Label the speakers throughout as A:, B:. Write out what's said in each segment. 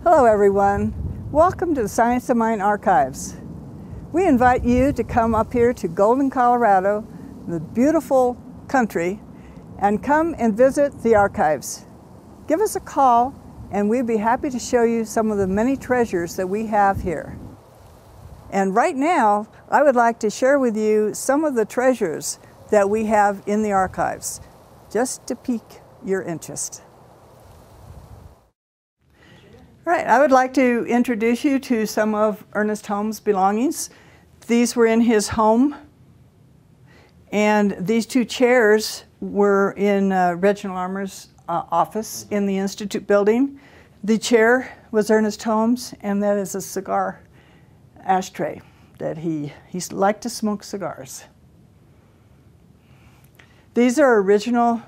A: Hello everyone. Welcome to the Science of Mind Archives. We invite you to come up here to Golden, Colorado, the beautiful country, and come and visit the archives. Give us a call and we'd be happy to show you some of the many treasures that we have here. And right now, I would like to share with you some of the treasures that we have in the archives, just to pique your interest. All right, I would like to introduce you to some of Ernest Holmes' belongings. These were in his home, and these two chairs were in Reginald Armour's office in the Institute building. The chair was Ernest Holmes, and that is a cigar ashtray that he liked to smoke cigars. These are original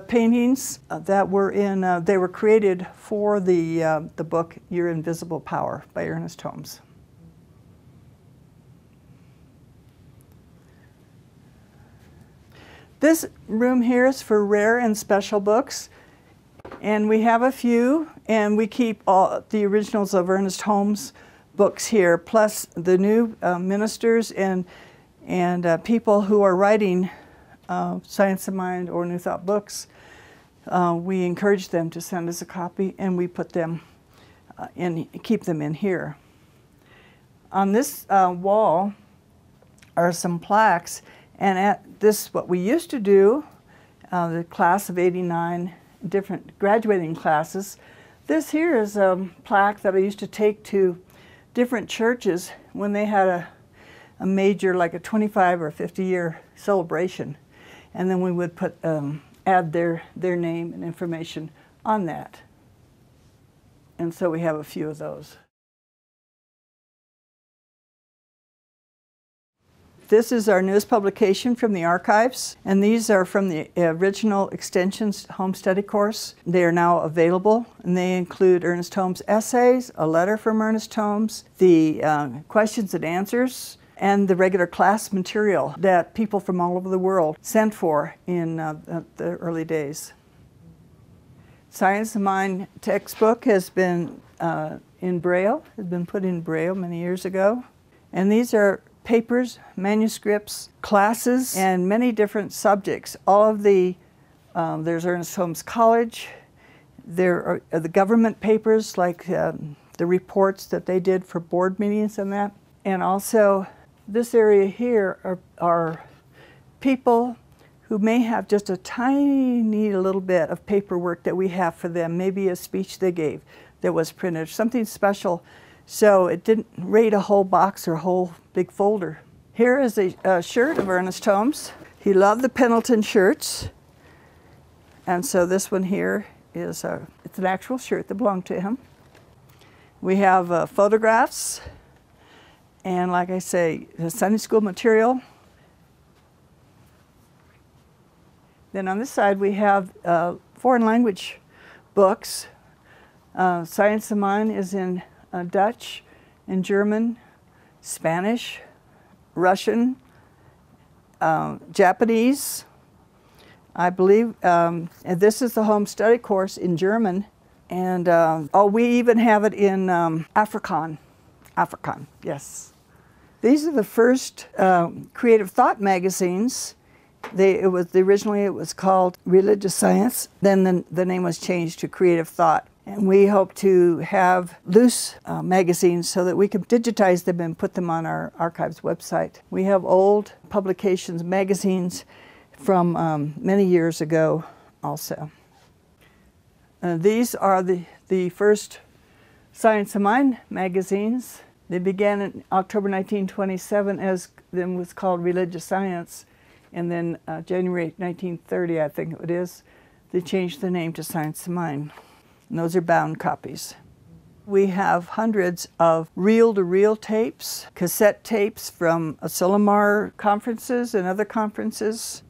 A: paintings that were in, they were created for the book Your Invisible Power by Ernest Holmes. This room here is for rare and special books, and we have a few, and we keep all the originals of Ernest Holmes books here, plus the new ministers and people who are writing Science of Mind or New Thought books. We encourage them to send us a copy, and we put them keep them in here. On this wall are some plaques, and at this, what we used to do, the class of '89, different graduating classes. This here is a plaque that I used to take to different churches when they had a major, like a 25 or 50-year celebration. And then we would put, add their name and information on that. And so we have a few of those. This is our newest publication from the archives, and these are from the original Extensions Home Study course. They are now available, and they include Ernest Holmes' essays, a letter from Ernest Holmes, the questions and answers, and the regular class material that people from all over the world sent for in the early days. Science of Mind textbook has been in Braille, has been put in Braille many years ago. And these are papers, manuscripts, classes, and many different subjects. All of the, there's Ernest Holmes College, there are the government papers, like the reports that they did for board meetings and that. And also, this area here are people who may have just a tiny little bit of paperwork that we have for them, maybe a speech they gave that was printed, something special, so it didn't raid a whole box or a whole big folder. Here is a shirt of Ernest Holmes. He loved the Pendleton shirts, and so this one here is it's an actual shirt that belonged to him. We have photographs, and like I say, the Sunday school material. Then on this side we have foreign language books. Science of Mind is in Dutch and German, Spanish, Russian, Japanese, I believe. And this is the home study course in German. And oh, we even have it in Afrikaans. Afrikaans, yes. These are the first creative thought magazines. Originally it was called Religious Science. Then the name was changed to Creative Thought. And we hope to have loose magazines so that we can digitize them and put them on our archives website. We have old publications, magazines from many years ago also. These are the first Science of Mind magazines. They began in October 1927 as then was called Religious Science, and then January 1930, I think it is, they changed the name to Science of Mind. And those are bound copies. We have hundreds of reel-to-reel tapes, cassette tapes from Asilomar conferences and other conferences.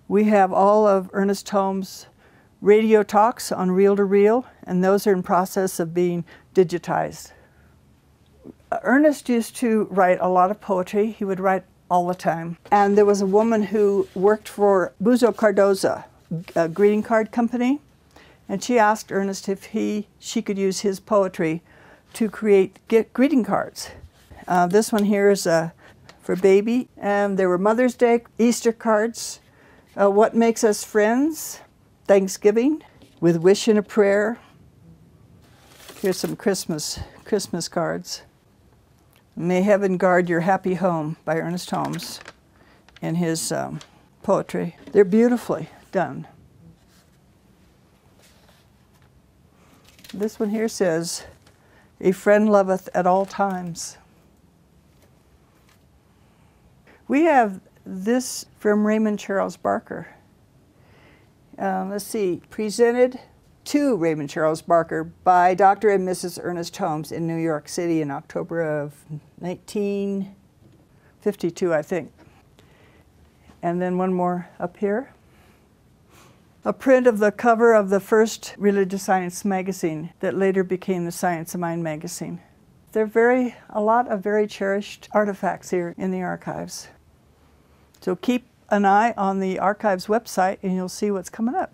A: We have all of Ernest Holmes' radio talks on reel-to-reel, and those are in process of being digitized. Ernest used to write a lot of poetry. He would write all the time. And there was a woman who worked for Buzo Cardoza, a greeting card company, And she asked Ernest if she could use his poetry to create greeting cards. This one here is for baby, and there were Mother's Day, Easter cards, what makes us friends, Thanksgiving, with wish and a prayer. Here's some Christmas cards. May Heaven Guard Your Happy Home by Ernest Holmes in his poetry. They're beautifully done. This one here says, a friend loveth at all times. We have this from Raymond Charles Barker. Let's see, presented to Raymond Charles Barker by Dr. and Mrs. Ernest Holmes in New York City in October of 1952, I think. And then one more up here. A print of the cover of the first religious science magazine that later became the Science of Mind magazine. There are a lot of very cherished artifacts here in the archives. So keep an eye on the archives website and you'll see what's coming up.